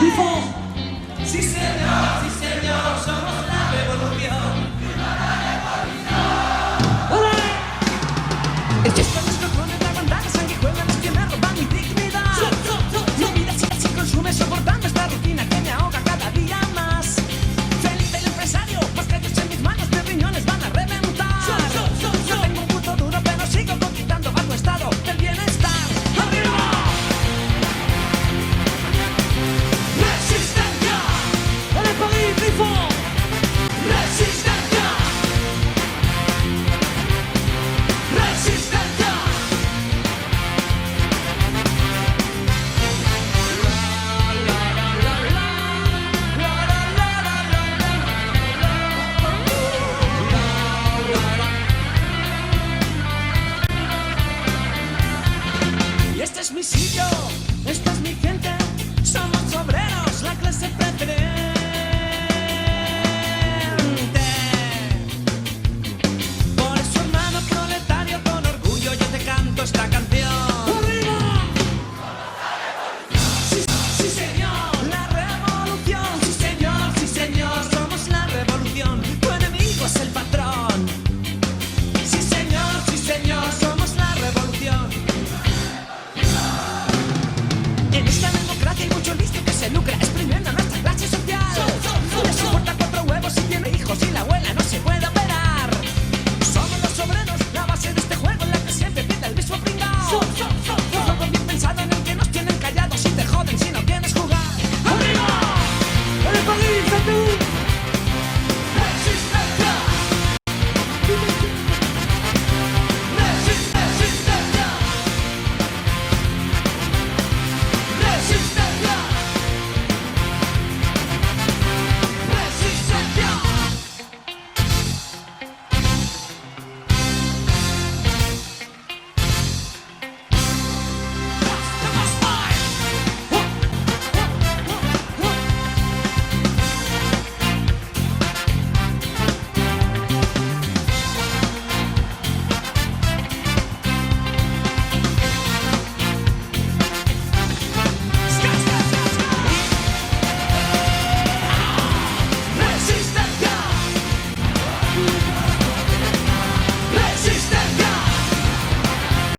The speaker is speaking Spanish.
Before. Sí señor, somos la revolución. El gesto de nuestro clon es la bandana, sanguijuelas los que me roban mi dignidad. Mi vida si consume soportando esta rutina que me ahoga cada día más. Felipe el empresario, más callos en mis manos, mis riñones van a reventar. No tengo un puto duro, pero sigo conquistando bajo estado del bienestar. ¡Arriba! ¡Resistencia! En el París, before. ¡Resistencia! ¡Resistencia! Y este es mi sitio, esta es mi gente, somos obreros, la clase preferente. Por eso, hermano proletario, con orgullo yo te canto esta canción. Sí, señor, la revolución. Sí, señor, somos la revolución. Tu enemigo es el patrón. Sí, señor, somos la revolución. En esta democracia hay mucho listo que se lucra.